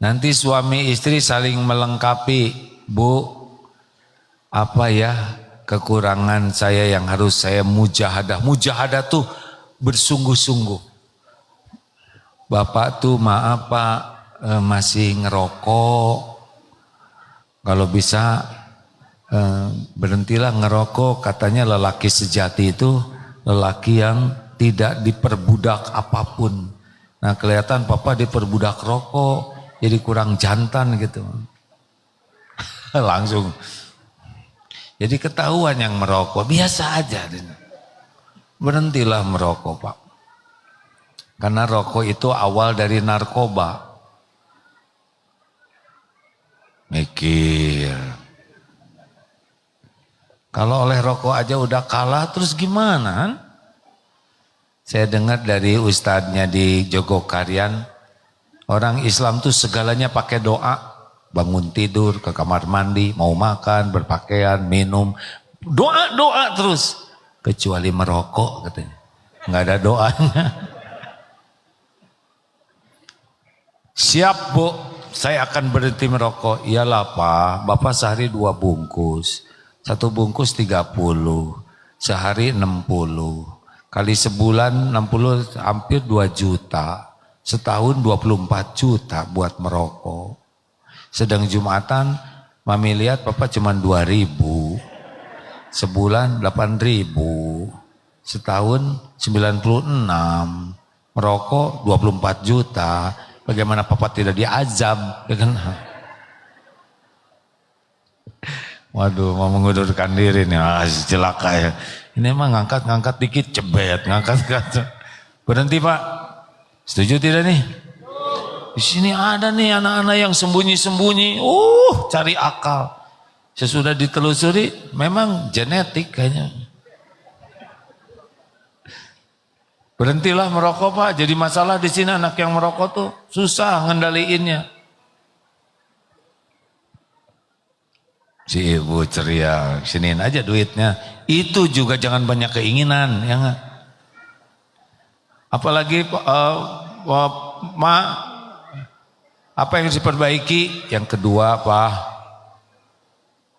Nanti suami istri saling melengkapi. Bu, apa ya kekurangan saya yang harus saya mujahadah? Mujahadah tuh bersungguh-sungguh. Bapak tuh maaf Pak, masih ngerokok. Kalau bisa berhentilah ngerokok. Katanya lelaki sejati itu lelaki yang tidak diperbudak apapun. Nah kelihatan Papa diperbudak rokok, jadi kurang jantan gitu. Langsung. Jadi ketahuan yang merokok, biasa aja. Berhentilah merokok Pak. Karena rokok itu awal dari narkoba. Mikir. Kalau oleh rokok aja udah kalah, terus gimana? Saya dengar dari ustadznya di Jogokarian, orang Islam tuh segalanya pakai doa. Bangun tidur, ke kamar mandi, mau makan, berpakaian, minum. Doa terus. Kecuali merokok katanya. Nggak ada doanya. Siap Bu, saya akan berhenti merokok. Iyalah Pak, Bapak sehari 2 bungkus. 1 bungkus 30, sehari 60. Kali sebulan 60 hampir 2 juta. Setahun 24 juta buat merokok. Sedang Jumatan, Mami lihat Papa cuma 2.000. Sebulan 8.000. Setahun 96. Merokok 24 juta. Bagaimana Papa tidak diazab? Waduh, mau mengundurkan diri nih. Celaka ya. Ini emang ngangkat dikit cebet, ngangkat. Berhenti Pak. Setuju tidak nih? Di sini ada nih anak-anak yang sembunyi-sembunyi. Cari akal. Sesudah ditelusuri, memang genetik kayaknya. Berhentilah merokok Pak. Jadi masalah di sini anak yang merokok tuh susah ngendaliinnya. Si ibu ceria, siniin aja duitnya. Itu juga jangan banyak keinginan, ya enggak? Apalagi apa yang harus diperbaiki? Yang kedua Pak,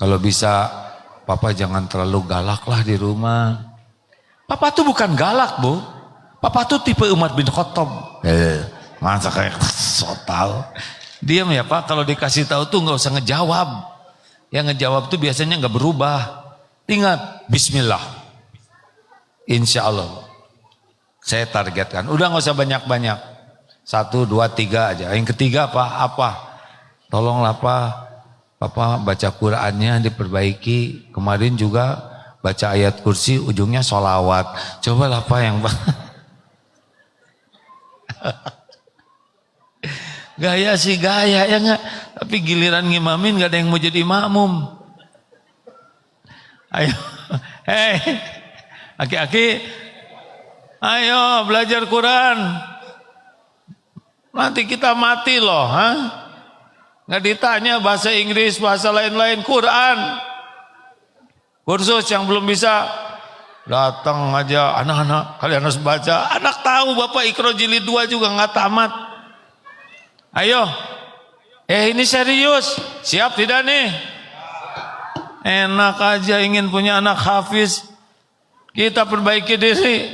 kalau bisa Papa jangan terlalu galak lah di rumah. Papa tuh bukan galak Bu, Papa tuh tipe Umar bin Khattab. Masa kayak sotal. Diam ya Pak, kalau dikasih tahu tuh nggak usah ngejawab. Yang ngejawab tuh biasanya nggak berubah. Ingat, Bismillah. Insya Allah. Saya targetkan. Udah nggak usah banyak-banyak. 1, 2, 3 aja. Yang ketiga apa? Tolonglah Pak, Papa baca Qurannya diperbaiki. Kemarin juga baca ayat kursi, ujungnya sholawat. Cobalah Pak yang gaya sih gaya ya enggak, tapi giliran ngimamin gak ada yang mau jadi makmum. Ayo, aki-aki, ayo belajar Quran. Nanti kita mati loh, nggak ditanya bahasa Inggris, bahasa lain-lain, Quran. Kursus yang belum bisa, datang aja anak-anak, kalian harus baca. Anak tahu Bapak Iqra jilid 2 juga nggak tamat. Ayo, ini serius, siap tidak nih? Enak aja ingin punya anak hafiz, kita perbaiki diri.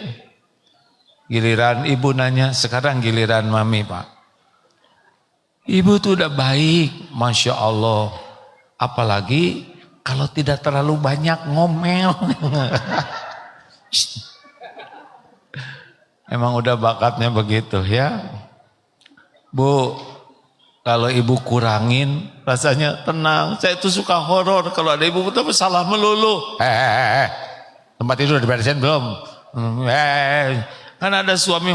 Giliran ibu nanya, sekarang giliran mami Pak. Ibu tuh udah baik, Masya Allah. Apalagi kalau tidak terlalu banyak ngomel. Emang udah bakatnya begitu ya. Bu, kalau ibu kurangin rasanya tenang. Saya itu suka horor kalau ada ibu tuh salah melulu. Tempat tidur diberesin belum? Kan ada suami.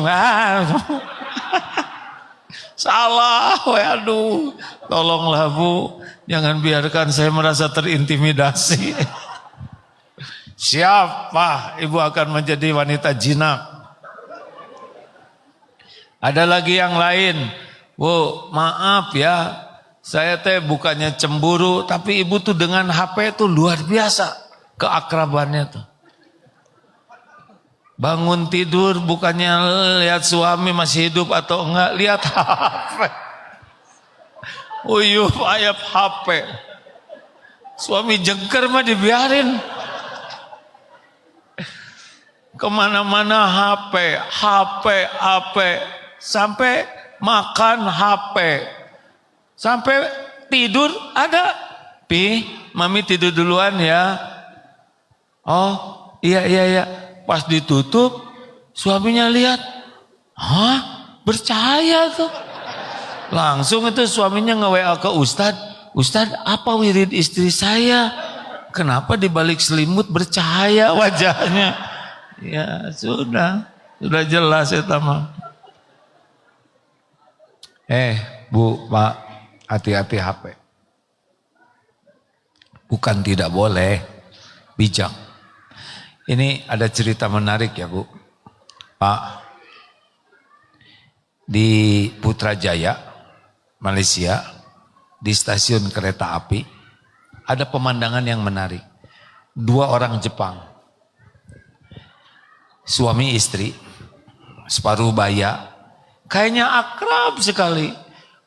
Salah, waduh. Tolonglah Bu, jangan biarkan saya merasa terintimidasi. Siapa ibu akan menjadi wanita jinak? Ada lagi yang lain. Bu, maaf ya, saya teh bukannya cemburu, tapi ibu tuh dengan HP tuh luar biasa keakrabannya tuh. Bangun tidur bukannya lihat suami masih hidup atau enggak, lihat HP. Uyuh ayap HP. Suami jengker mah dibiarin. Kemana-mana HP. Sampai makan HP. Sampai tidur ada. Pi, mami tidur duluan ya. Oh, iya. Pas ditutup, suaminya lihat. Hah? Bercahaya tuh. Langsung itu suaminya nge-WA ke Ustadz. Ustadz, apa wirid istri saya? Kenapa di balik selimut bercahaya wajahnya? Ya sudah jelas ya teman. Bu, Pak, hati-hati HP. Bukan tidak boleh, bijak. Ini ada cerita menarik ya Bu. Pak, di Putrajaya, Malaysia, di stasiun kereta api, ada pemandangan yang menarik. 2 orang Jepang, suami istri, separuh baya, kayaknya akrab sekali,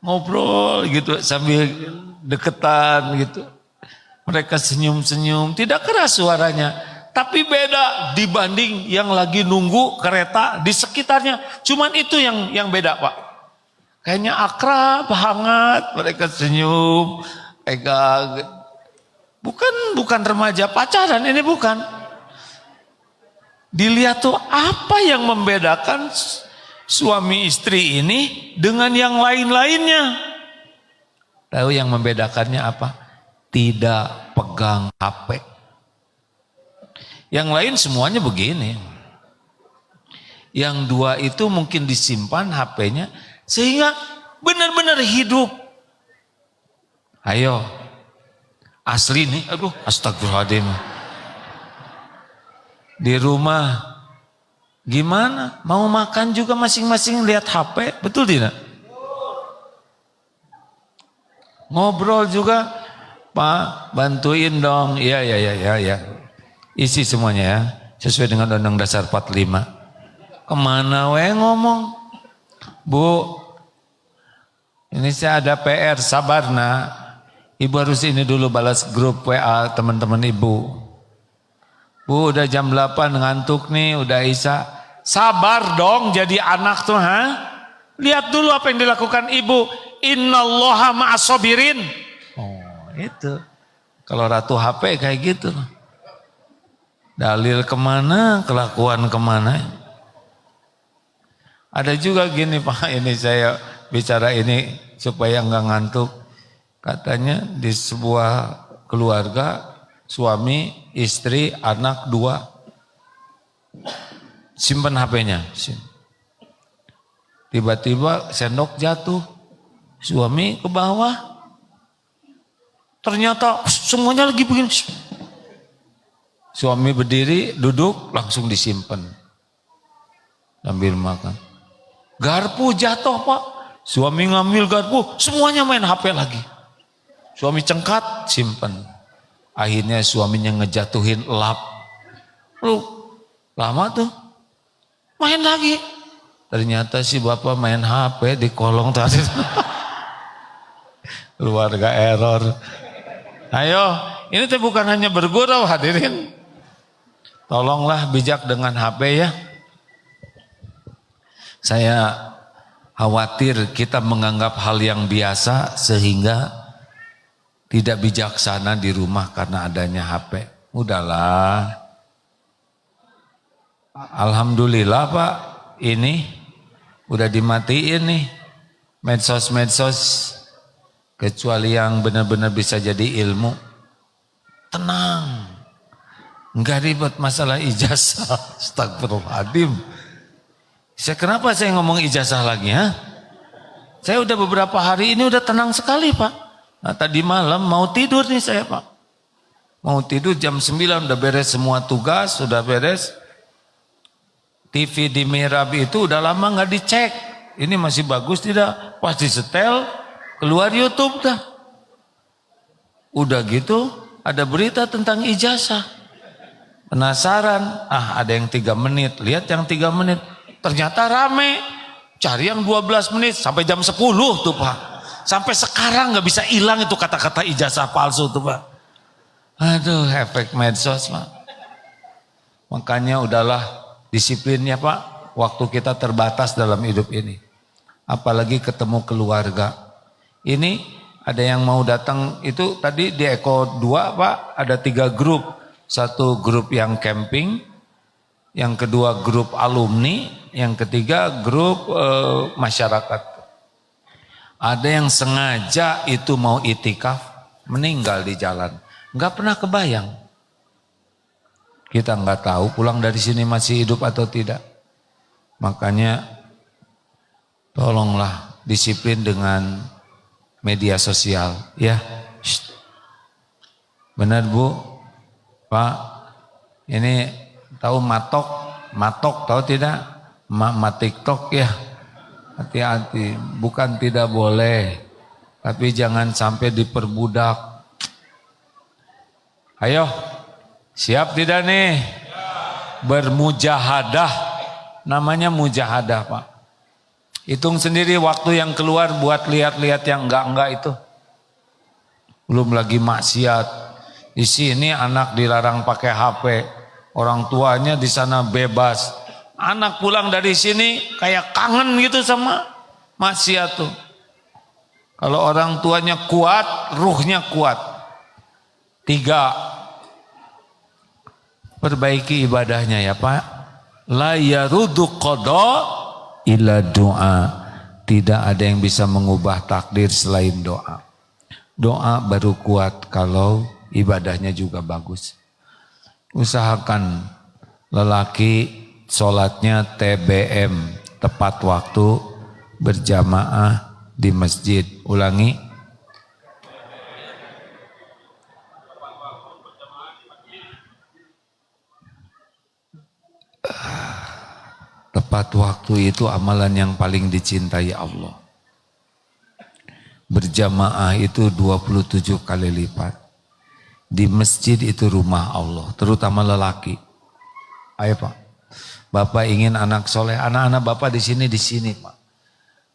ngobrol gitu sambil deketan gitu. Mereka senyum-senyum, tidak keras suaranya, tapi beda dibanding yang lagi nunggu kereta di sekitarnya. Cuman itu yang beda Pak. Kayaknya akrab, hangat, mereka senyum, pegang. Bukan remaja pacaran, ini bukan. Dilihat tuh apa yang membedakan suami istri ini dengan yang lain-lainnya. Tahu yang membedakannya apa? Tidak pegang HP. Yang lain semuanya begini. Yang 2 itu mungkin disimpan HP-nya. Sehingga benar-benar hidup. Ayo. Asli nih. Aduh astagfirullahaladzim. Di rumah. Gimana? Mau makan juga masing-masing lihat HP. Betul tidak? Ngobrol juga. Pak bantuin dong. Iya. Isi semuanya ya. Sesuai dengan Undang-Undang Dasar 45. Kemana ngomong? Bu, ini saya ada PR, sabar nak. Ibu harus ini dulu balas grup WA teman-teman ibu. Bu udah jam 8 ngantuk nih, udah Isya. Sabar dong jadi anak tuh Lihat dulu apa yang dilakukan ibu. Innallaha ma'as-sabirin. Oh itu. Kalau ratu HP kayak gitu. Dalil kemana, kelakuan kemana. Ada juga gini Pak, ini saya bicara ini supaya enggak ngantuk. Katanya di sebuah keluarga, suami, istri, anak 2. Simpan HP-nya. Tiba-tiba sendok jatuh. Suami ke bawah. Ternyata semuanya lagi begini. Suami berdiri, duduk, langsung disimpan. Sambil makan. Garpu jatuh Pak. Suami ngambil garpu, semuanya main HP lagi. Suami cengkat, simpan. Akhirnya suaminya ngejatuhin lap. Lama tuh. Main lagi. Ternyata si bapak main HP di kolong tadi. Keluarga error. Ayo, ini tuh bukan hanya bergurau hadirin. Tolonglah bijak dengan HP ya. Saya khawatir kita menganggap hal yang biasa sehingga tidak bijaksana di rumah karena adanya HP. Udahlah. Alhamdulillah Pak, ini udah dimatiin nih medsos-medsos. Kecuali yang benar-benar bisa jadi ilmu. Tenang. Enggak ribet masalah ijazah. Astagfirullahaladzim. Kenapa saya ngomong ijazah lagi ya? Saya udah beberapa hari ini udah tenang sekali Pak. Nah, tadi malam mau tidur nih saya Pak. Mau tidur jam 9 udah beres semua tugas, udah beres. TV di mihrab itu udah lama nggak dicek. Ini masih bagus tidak? Pas disetel, keluar YouTube dah. Udah gitu ada berita tentang ijazah. Penasaran, ada yang 3 menit, lihat yang 3 menit. Ternyata rame, cari yang 12 menit sampai jam 10 tuh Pak. Sampai sekarang nggak bisa hilang itu kata-kata ijazah palsu tuh Pak. Aduh, efek medsos Pak. Makanya udahlah disiplinnya Pak. Waktu kita terbatas dalam hidup ini. Apalagi ketemu keluarga. Ini ada yang mau datang itu tadi di Eko 2 Pak. Ada 3 grup. Satu grup yang camping. Yang kedua grup alumni. Yang ketiga grup masyarakat. Ada yang sengaja itu mau itikaf. Meninggal di jalan. Nggak pernah kebayang. Kita nggak tahu pulang dari sini masih hidup atau tidak. Makanya tolonglah disiplin dengan media sosial. Ya, benar Bu, Pak. Ini tahu matok tahu tidak? Mak TikTok ya. Hati-hati, bukan tidak boleh, tapi jangan sampai diperbudak. Ayo, siap tidak nih? Bermujahadah, namanya mujahadah Pak. Hitung sendiri waktu yang keluar buat lihat-lihat yang enggak itu. Belum lagi maksiat. Di sini anak dilarang pakai HP, orang tuanya di sana bebas. Anak pulang dari sini kayak kangen gitu sama maksiat tuh. Kalau orang tuanya kuat, ruhnya kuat. 3, perbaiki ibadahnya ya Pak. La yarudu qada illa doa. Tidak ada yang bisa mengubah takdir selain doa. Doa baru kuat kalau ibadahnya juga bagus. Usahakan lelaki sholatnya TBM, tepat waktu, berjamaah di masjid. Ulangi. Tepat waktu itu amalan yang paling dicintai Allah. Berjamaah itu 27 kali lipat. Di masjid itu rumah Allah, terutama lelaki. Ayo Pak, Bapak ingin anak soleh, anak-anak Bapak di sini Pak.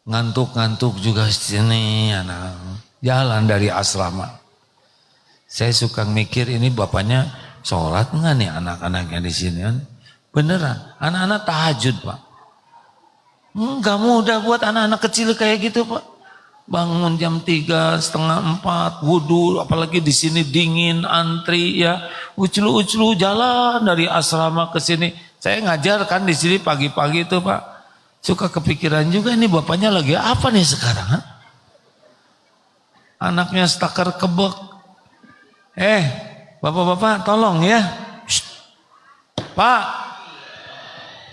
Ngantuk-ngantuk juga di sini, anak jalan dari asrama. Saya suka mikir ini bapaknya sholat enggak nih anak-anaknya di sini kan? Beneran, anak-anak tahajud Pak. Enggak mudah buat anak-anak kecil kayak gitu Pak. Bangun jam 3, setengah 4, wudhu, apalagi di sini dingin, antri ya, uclu-uclu jalan dari asrama ke sini. Saya ngajar kan di sini pagi-pagi itu Pak. Suka kepikiran juga ini bapaknya lagi apa nih sekarang? Ha? Anaknya stakar kebek. Bapak-bapak tolong ya. Shh. Pak,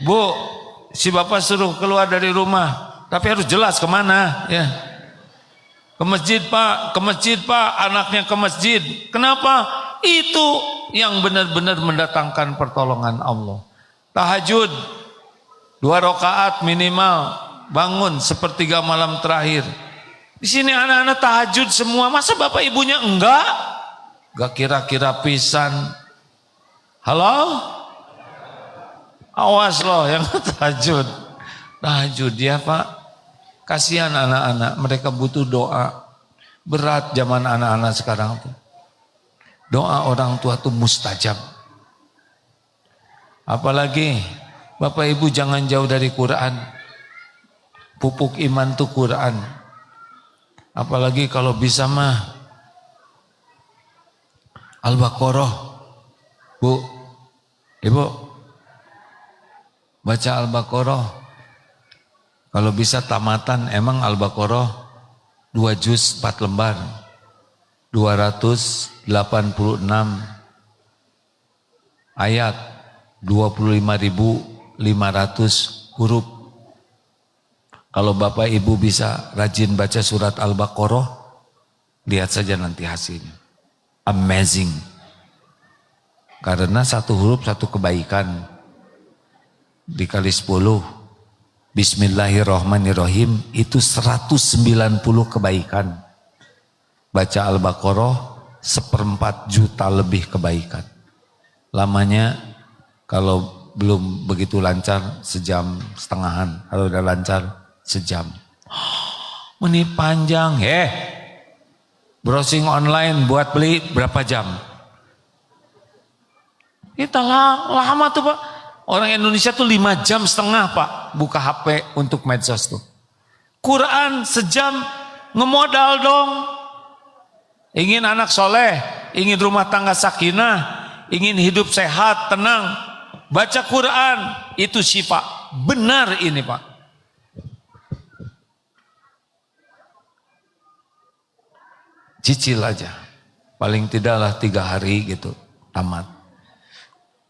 Bu, si bapak suruh keluar dari rumah, tapi harus jelas kemana ya. Ke masjid Pak, anaknya ke masjid. Kenapa? Itu yang benar-benar mendatangkan pertolongan Allah. Tahajud 2 rakaat minimal, bangun sepertiga malam terakhir. Di sini anak-anak tahajud semua, masa bapak ibunya enggak? Gak kira-kira pisan. Halo? Awas loh yang tahajud. Tahajud ya Pak. Kasihan anak-anak, mereka butuh doa. Berat zaman anak-anak sekarang tuh. Doa orang tua tuh mustajab. Apalagi Bapak Ibu jangan jauh dari Quran. Pupuk iman tuh Quran. Apalagi kalau bisa mah Al-Baqarah. Bu, Ibu baca Al-Baqarah. Kalau bisa tamatan, emang Al-Baqarah 2 juz 4 lembar, 286 ayat, 25.500 huruf. Kalau Bapak Ibu bisa rajin baca surat Al-Baqarah, lihat saja nanti hasilnya. Amazing. Karena 1 huruf 1 kebaikan. Dikali 10. Bismillahirrahmanirrahim itu 190 kebaikan. Baca Al-Baqarah 1/4 juta lebih kebaikan. Lamanya kalau belum begitu lancar 1,5 jam. Kalau udah lancar 1 jam. menit panjang. Browsing online buat beli berapa jam? Kita lama tuh Pak. Orang Indonesia tuh 5,5 jam Pak buka HP untuk medsos tuh. Quran sejam ngemodal dong. Ingin anak soleh, ingin rumah tangga sakinah, ingin hidup sehat, tenang. Baca Quran, itu syifa. Benar ini Pak. Cicil aja. Paling tidaklah 3 hari gitu, tamat.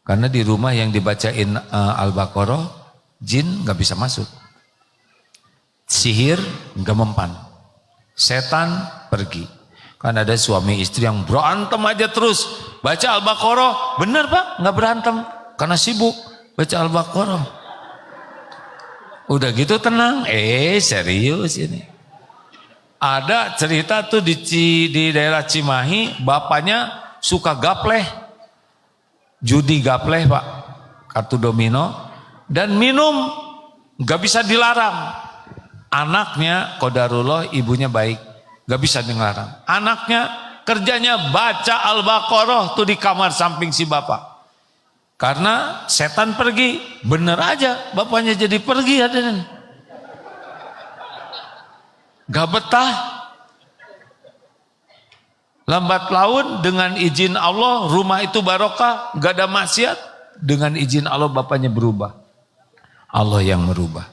Karena di rumah yang dibacain Al-Baqarah, jin gak bisa masuk. Sihir gak mempan. Setan pergi. Kan ada suami istri yang berantem aja terus. Baca Al-Baqarah, bener Pak, gak berantem. Karena sibuk baca Al-Baqarah. Udah gitu tenang, serius ini. Ada cerita tuh di daerah Cimahi, bapaknya suka gapleh. Judi gapleh Pak, kartu domino, dan minum gak bisa dilarang. Anaknya qadarullah, ibunya baik, gak bisa dilarang. Anaknya kerjanya baca Al-Baqarah tuh di kamar samping si bapak. Karena setan pergi, bener aja bapaknya jadi pergi hadirin. Gak betah. Lambat laun dengan izin Allah rumah itu barokah, gak ada maksiat. Dengan izin Allah bapaknya berubah. Allah yang merubah.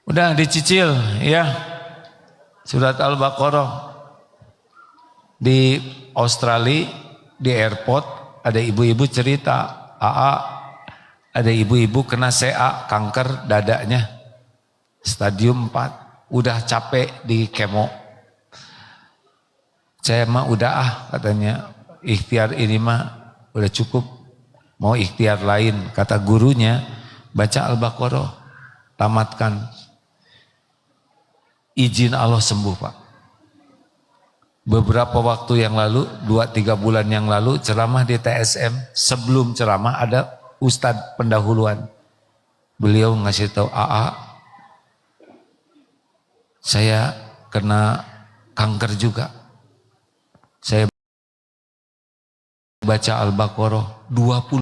Udah dicicil ya. Surat Al-Baqarah. Di Australia, di airport ada ibu-ibu cerita, ada ibu-ibu kena CA, kanker dadanya. Stadium 4, udah capek di kemo. Saya mah udah katanya, ikhtiar ini mah udah cukup, mau ikhtiar lain. Kata gurunya, baca Al-Baqarah, tamatkan. Izin Allah sembuh Pak. Beberapa waktu yang lalu, 2-3 bulan yang lalu, ceramah di TSM. Sebelum ceramah ada Ustadz pendahuluan. Beliau ngasih tahu, saya kena kanker juga. Saya baca Al-Baqarah 20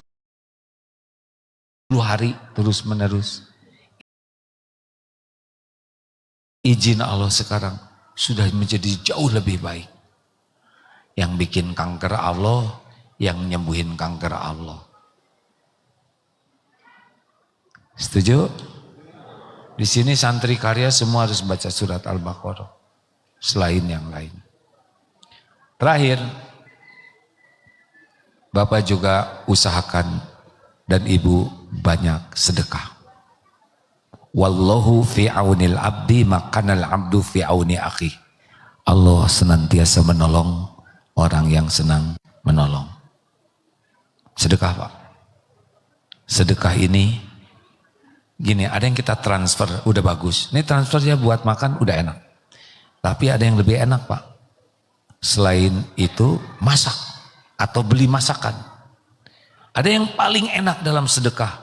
hari terus menerus. Izin Allah sekarang sudah menjadi jauh lebih baik. Yang bikin kanker Allah, yang nyembuhin kanker Allah. Setuju? Di sini santri karya semua harus baca surat Al-Baqarah. Selain yang lain. Terakhir, Bapak juga usahakan dan Ibu banyak sedekah. Wallahu fi aunil abdi makanal abdu fi auni akhi. Allah senantiasa menolong orang yang senang menolong. Sedekah Pak. Sedekah ini gini, ada yang kita transfer udah bagus. Ini transfernya buat makan udah enak. Tapi ada yang lebih enak Pak. Selain itu masak atau beli masakan. Ada yang paling enak dalam sedekah,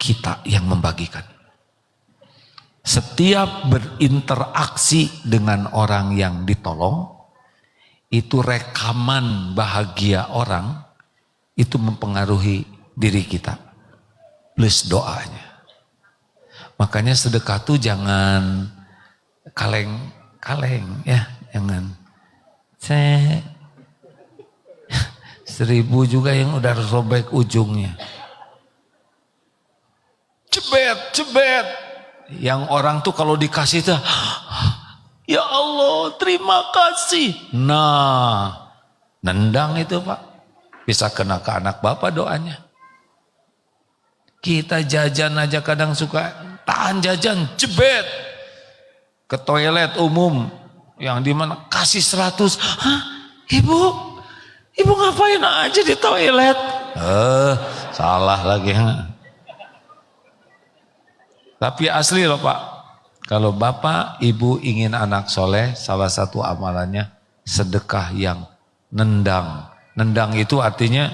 kita yang membagikan. Setiap berinteraksi dengan orang yang ditolong, itu rekaman bahagia orang, itu mempengaruhi diri kita. Plus doanya. Makanya sedekah tuh jangan kaleng-kaleng ya, jangan. 1.000 juga yang udah robek ujungnya. Cebet. Yang orang tuh kalau dikasih tuh, ya Allah terima kasih. Nah, nendang itu Pak. Bisa kena ke anak Bapak doanya. Kita jajan aja kadang suka tahan jajan, jebet. Ke toilet umum. Yang dimana kasih 100. Hah? Ibu ngapain aja di toilet? Salah lagi. Tapi asli loh Pak. Kalau Bapak, Ibu ingin anak soleh, salah satu amalannya sedekah yang nendang. Nendang itu artinya,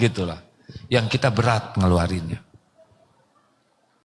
gitulah. Yang kita berat ngeluarinnya.